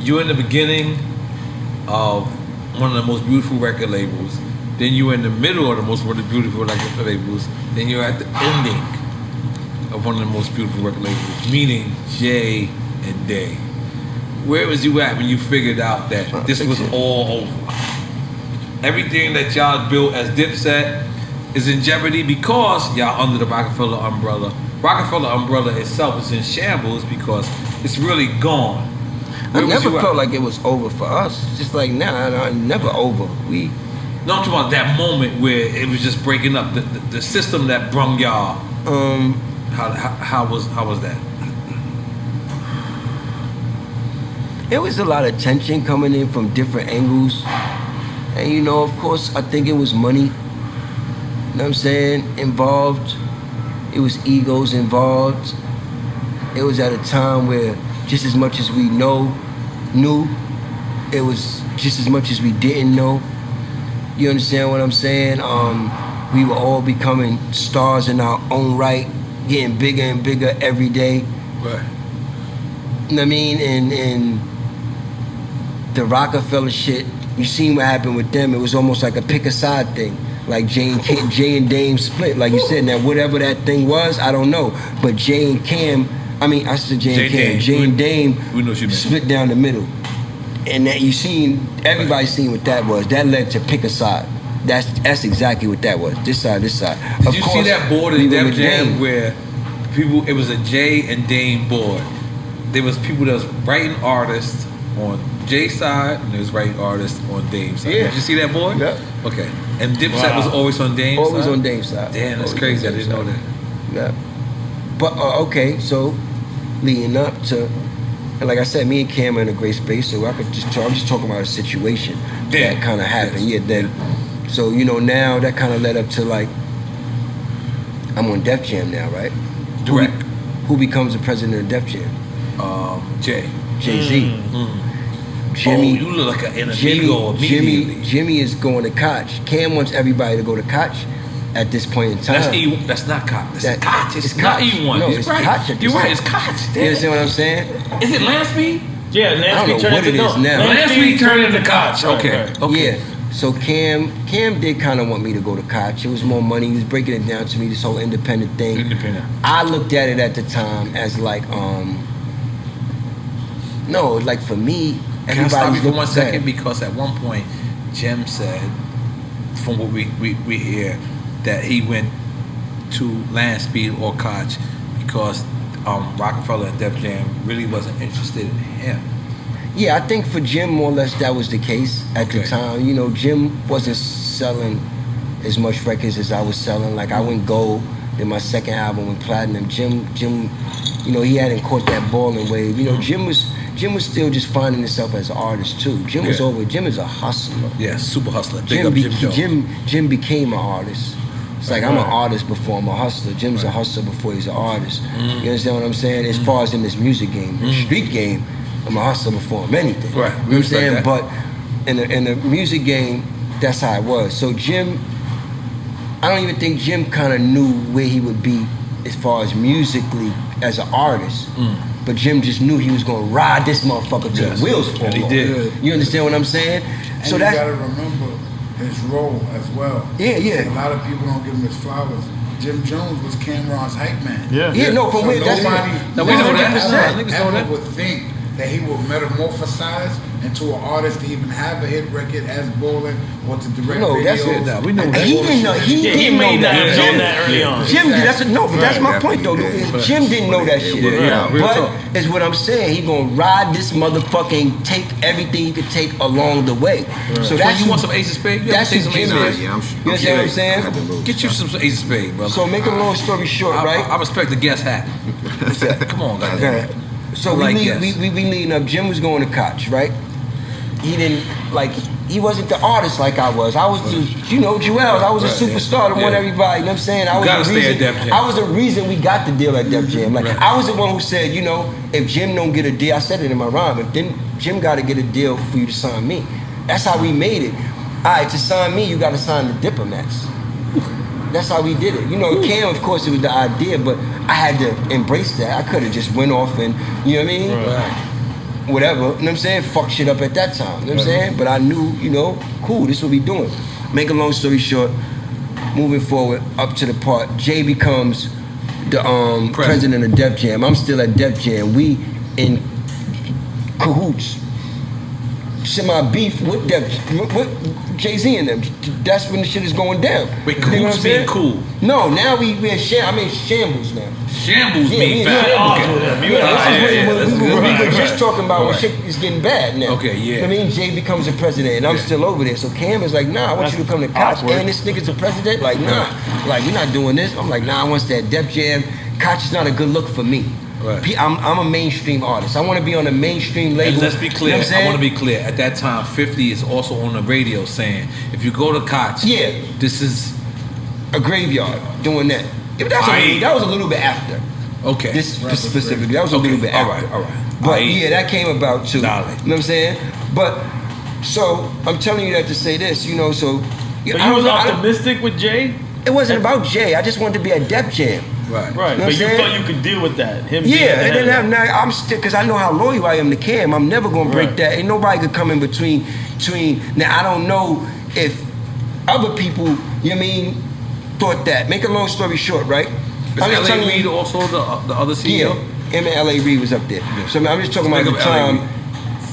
you're in the beginning of one of the most beautiful record labels. Then you're in the middle of the most beautiful record labels. Then you're at the ending of one of the most beautiful record labels, meaning Jay and Day. Where was you at when you figured out that this was all over? Everything that y'all built as Dipset is in jeopardy because y'all under the Roc-A-Fella umbrella. Roc-A-Fella umbrella itself is in shambles because it's really gone. I never felt like it was over for us. It's just like, nah, never over. No, I'm talking about that moment where it was just breaking up. The system that brung y'all. How was that? It was a lot of tension coming in from different angles. And you know, of course, I think it was money. You know what I'm saying? Involved. It was egos involved. It was at a time where just as much as we knew, it was just as much as we didn't know. You understand what I'm saying? We were all becoming stars in our own right, getting bigger and bigger every day. Right. You know what I mean? And the Roc-A-Fella shit, you seen what happened with them. It was almost like a pick a side thing. Like Jay and Dame split. Like you said, now whatever that thing was, I don't know. But Jay and Cam, I said Jay and Cam. Jay and Dame split down the middle. And that you seen, everybody seen what that was. That led to pick a side. That's exactly what that was. This side, this side. Did you see that board in Def Jam where people, it was a Jay and Dame board. There was people that was writing artists on Jay's side and there was writing artists on Dame's side. Yeah. Did you see that board? Yeah. Okay. And Dipset was always on Dame's side? Always on Dame's side. Damn, that's crazy. I didn't know that. Yeah. But, okay, so leading up to, and like I said, me and Cam are in a great space, so I'm just talking about a situation that kind of happened. Yes. Yeah, then, so, you know, now that kind of led up to like, I'm on Def Jam now, right? Direct. Who becomes the president of Def Jam? Jay-Z. Jimmy, you look like an enemigo immediately. Jimmy is going to Koch. Cam wants everybody to go to Koch at this point in time. That's not Koch. That's Koch. It's not Koch. E1. No, it's right. Koch. You're right. It's Koch. You understand what I'm saying? Is it Lansby? Yeah, Lansby I don't know what it is now. Lansby turned into Koch. Okay. Yeah. So Cam did kind of want me to go to Koch. It was more money. He was breaking it down to me, this whole independent thing. Independent. I looked at it at the time as like, no, like for me, can I stop you for 1 second? Because at one point, Jim said, from what we hear, that he went to Lansby or Koch because Roc-A-Fella and Def Jam really wasn't interested in him. Yeah, I think for Jim, more or less, that was the case at the time. You know, Jim wasn't selling as much records as I was selling. Like, I went gold, then my second album went platinum. Jim, you know, he hadn't caught that balling wave. You know, Jim was still just finding himself as an artist too. Jim was over. Jim is a hustler. Yeah, super hustler. Jim became an artist. It's like I'm an artist before I'm a hustler. Jim's a hustler before he's an artist. You understand what I'm saying? As far as in this music game, the street game, I'm a hustler before I'm anything. Right. You know what I'm saying? But in the music game, that's how it was. So Jim, I don't even think Jim kind of knew where he would be as far as musically as an artist. But Jim just knew he was gonna ride this motherfucker till the wheels fall off. He did. You understand what I'm saying? And so you gotta remember his role as well. Yeah. A lot of people don't give him his flowers. Jim Jones was Cameron's hype man. Yeah, no, from where that's nobody ever would think that he would metamorphosize into an artist to even have a hit record as Bowling or to direct videos. We know that. He didn't know. He may not have known that early on. Jim, that's my point though. Jim didn't know that shit. But is what I'm saying. He gonna ride this motherfucking, take everything he could take along the way. So that's you want some Ace of Spades? That's who Jim is. You understand what I'm saying? Get you some Ace of Spades, brother. So make a long story short, right? I respect the guest hat. Come on, guys. So we leading up. Jim was going to Koch, right? He didn't he wasn't the artist like I was. I was just, Juelz. I was a superstar that won everybody. You know what I'm saying? I was the reason we got the deal at Def Jam. Like I was the one who said, if Jim don't get a deal, I said it in my rhyme. If then Jim got to get a deal for you to sign me. That's how we made it. All right, to sign me, you got to sign the Diplomats. That's how we did it. Cam, of course, it was the idea, but I had to embrace that. I could have just went off and, you know what I mean? Right. whatever, you know what I'm saying, fuck shit up at that time, you know what I'm saying? But I knew, you know, cool, this is what we doing. Make a long story short, moving forward, up to the part, Jay becomes the president of Def Jam. I'm still at Def Jam. We in cahoots. Semi-beef with Jay-Z and them. That's when the shit is going down. Wait, cahoots mean cool? No, now we in shambles now. Shambles mean bad. We were just talking about when shit is getting bad now. Okay, yeah. I mean, Jay becomes the president, and I'm still over there. So Cam is like, nah, I want you to come to Koch, and this nigga's the president. Like, nah, like we're not doing this. I'm like, nah, I want that Def Jam. Koch is not a good look for me. Right. I'm a mainstream artist. I want to be on a mainstream label. And let's be clear. You know I want to be clear. At that time, 50 is also on the radio saying, if you go to Koch, this is a graveyard doing that. That was a little bit after. Okay. This specifically, that was a little bit after. All right. But that came about too. You know what I'm saying? But so I'm telling you that to say this, you know. So you was optimistic with Jay? It wasn't about Jay. I just wanted to be at Def Jam. Right. You know but you felt you could deal with that. Him I'm still, because I know how loyal I am to Cam. I'm never gonna break that. Ain't nobody could come in between. Now I don't know if other people, you know what I mean, thought that. Make a long story short, right? Is L.A. Reid also the other CEO? Yeah, him and L.A. Reid was up there. Yeah. So I'm just talking about the time.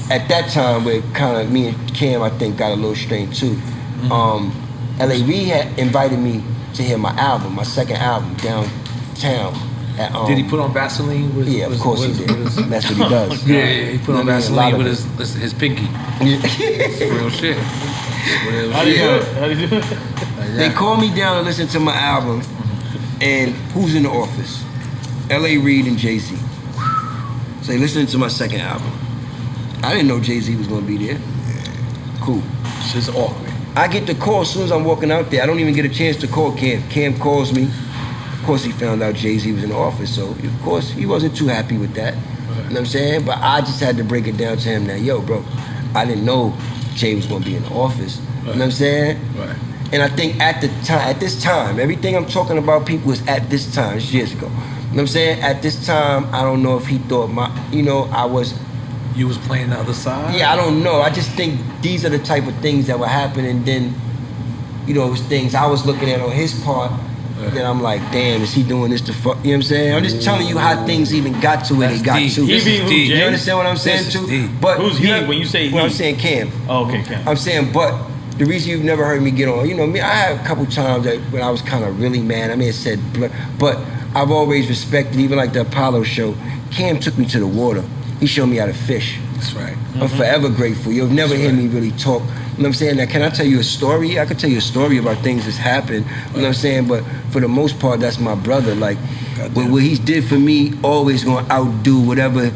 At that time, where kind of me and Cam, I think, got a little strained too. Mm-hmm. L.A. Reid had invited me to hear my album, my second album, downtown. Did he put on Vaseline? Of course he did. That's what he does. He put on Vaseline with his pinky. Real shit. How do you do it? They called me down to listen to my album, and who's in the office? L.A. Reid and Jay-Z. So they listening to my second album. I didn't know Jay-Z was going to be there. Cool. It's just awkward. I get the call as soon as I'm walking out there. I don't even get a chance to call Cam. Cam calls me. Of course, he found out Jay-Z was in the office, so of course he wasn't too happy with that. You know what I'm saying? But I just had to break it down to him that, yo, bro, I didn't know Jay was going to be in the office. You know what I'm saying? Right. And I think at this time, everything I'm talking about, people, was at this time. It's years ago. You know what I'm saying? At this time, I don't know if he thought I was. You was playing the other side? Yeah, I don't know. I just think these are the type of things that would happen, and then, it was things I was looking at on his part. Then I'm like, damn, is he doing this to fuck? You know what I'm saying? I'm just telling you how things even got to where they got to. You understand what I'm saying too? But who's he? When you say he? Well, I'm saying Cam. Oh, okay, Cam. I'm saying, but the reason you've never heard me get on, me, I had a couple times that when I was kind of really mad. I mean, it said, but I've always respected, even like the Apollo show. Cam took me to the water. He showed me how to fish. That's right. I'm forever grateful. You'll never hear me really talk. You know what I'm saying? Now, can I tell you a story? I could tell you a story about things that's happened. You know what I'm saying? But for the most part, that's my brother. Like, what he did for me, always going to outdo whatever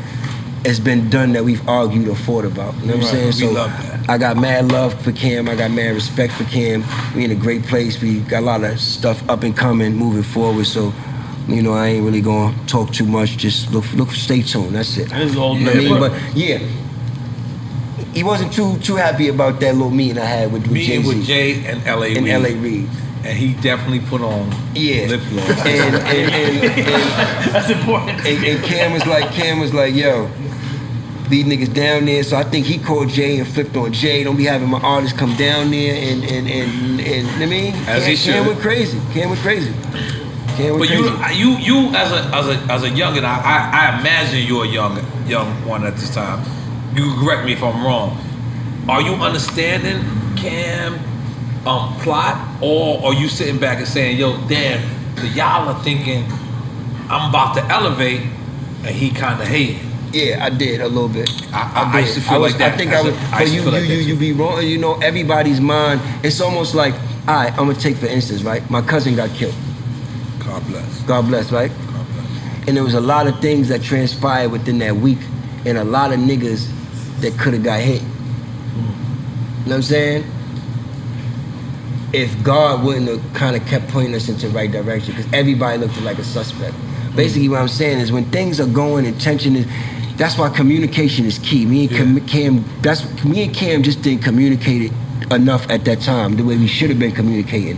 has been done that we've argued or fought about. You know what I'm saying? So love that. I got mad love for Cam. I got mad respect for Cam. We in a great place. We got a lot of stuff up and coming, moving forward. So, I ain't really gonna talk too much. Just look, stay tuned. That's it. This is all you know what I mean? But yeah, he wasn't too happy about that little meeting I had with Jay-Z. Meeting with Jay and L.A. Reid. And he definitely put on lip gloss. And that's important. And Cam was like, yo, these niggas down there. So I think he called Jay and flipped on Jay. Don't be having my artists come down there and I mean, as he should. Cam went crazy. But you as a youngin', I imagine you're a young one at this time. You can correct me if I'm wrong. Are you understanding Cam plot, or are you sitting back and saying, yo, damn, y'all are thinking I'm about to elevate, and he kind of hated? Yeah, I did a little bit. I used to feel like that. I think I was. But you be wrong. Everybody's mind. It's almost like, all right, I'm gonna take for instance, right? My cousin got killed. God bless, right? God bless. And there was a lot of things that transpired within that week, and a lot of niggas that could have got hit. You know what I'm saying? If God wouldn't have kind of kept pointing us into the right direction, because everybody looked like a suspect. Basically, what I'm saying is when things are going and tension is, that's why communication is key. Me and Cam just didn't communicate it enough at that time, the way we should have been communicating.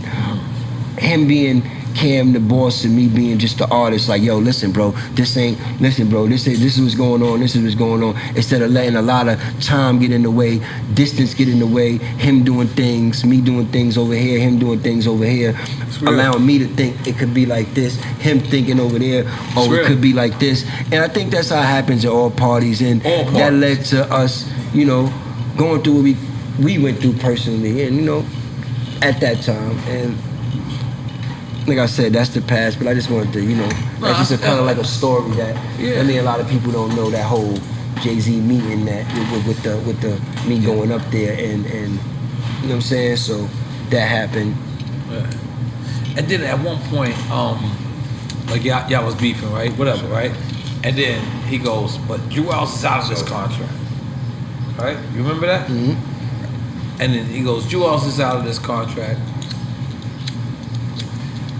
Him being Cam the boss and me being just the artist, like, yo, listen, bro, this is what's going on, this is what's going on. Instead of letting a lot of time get in the way, distance get in the way, him doing things, me doing things over here, him doing things over here, allowing me to think it could be like this, him thinking over there, oh, it could be like this. And I think that's how it happens at all parties, and that led to us, you know, going through what we went through personally, and, you know, at that time. And like I said, that's the past, but I just wanted to, you know, that's just kind of like a story that, I mean, a lot of people don't know that whole Jay-Z meeting that with the me going up there and you know what I'm saying? So that happened. And then at one point, like y'all was beefing, right? Whatever, right? And then he goes, but Juelz is out of this contract, right? You remember that? Mm-hmm. And then he goes, Juelz is out of this contract.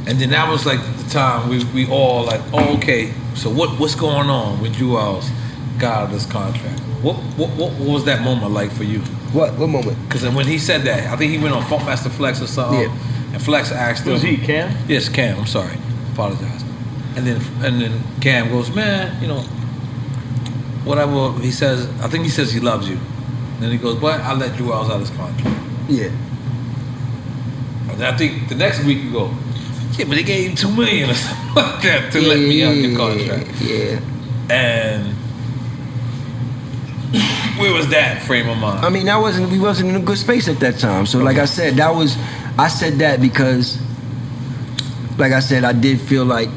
And then that was like the time we all like, oh, okay, so what's going on with Juelz got out of this contract? What was that moment like for you? What moment? Because when he said that, I think he went on Funkmaster Flex or something. Yeah. And Flex asked him. Was he Cam? Yes, Cam. I'm sorry. Apologize. And then Cam goes, man, you know, whatever he says. I think he says he loves you. And then he goes, but I let Juelz out of his contract. Yeah. And I think the next week you go, yeah, but they gave him $2 million or something like that to let me out the contract. Yeah. And where was that frame of mind? I mean, we wasn't in a good space at that time. So like I said, I said that because, like I said, I did feel like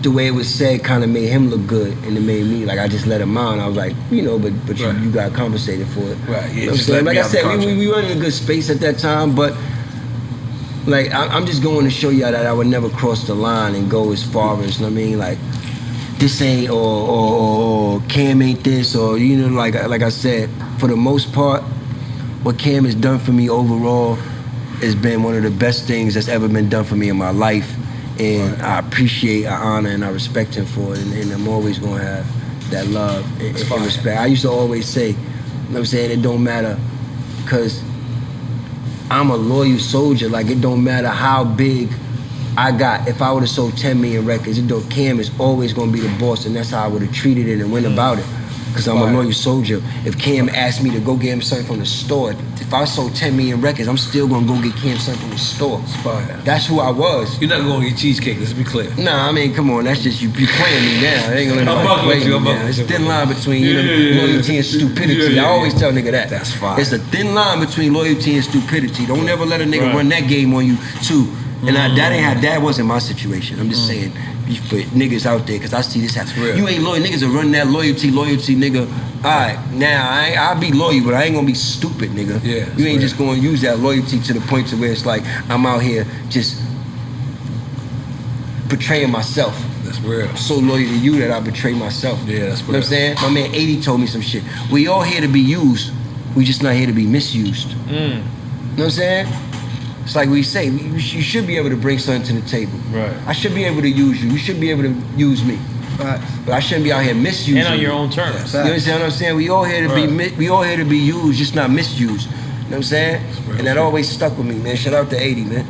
the way it was said kind of made him look good, and it made me, like, I just let him out. I was like, you know, but you got compensated for it. Right, yeah. You know what I'm saying? Like I said, we weren't in a good space at that time, but like, I'm just going to show y'all that I would never cross the line and go as far as, you know what I mean, like, this ain't, or Cam ain't this, or, you know, like I said, for the most part, what Cam has done for me overall has been one of the best things that's ever been done for me in my life. And I appreciate, I honor, and I respect him for it. And I'm always going to have that love and respect. I used to always say, you know what I'm saying, it don't matter, because I'm a loyal soldier. Like, it don't matter how big I got. If I would have sold 10 million records, Cam is always going to be the boss, and that's how I would have treated it and went about it. Because I'm a loyal soldier. If Cam asked me to go get him something from the store, if I sold 10 million records, I'm still gonna go get Cam something from the store. That's who I was. You're not gonna get cheesecake, let's be clear. Nah, I mean, come on, that's just you playing me now. I ain't gonna let nobody play me now. It's a thin line between loyalty and stupidity. I always tell nigga that. That's fine. It's a thin line between loyalty and stupidity. Don't ever let a nigga run that game on you too. And that wasn't my situation. I'm just saying, for niggas out there, because I see this happen. You ain't loyal. Niggas will run that loyalty, nigga. All right, now I'll be loyal, but I ain't gonna be stupid, nigga. Yeah, you ain't just gonna use that loyalty to the point to where it's like I'm out here just betraying myself. That's real. I'm so loyal to you that I betray myself. Yeah, that's real. You know what I'm saying? My man 80 told me some shit. We all here to be used. We just not here to be misused. You know what I'm saying? It's like we say, you should be able to bring something to the table. Right. I should be able to use you. You should be able to use me. Right. But I shouldn't be out here misusing. And on your own terms. You understand what I'm saying? We all here to be used, just not misused. You know what I'm saying? And that always stuck with me, man. Shout out to 80, man.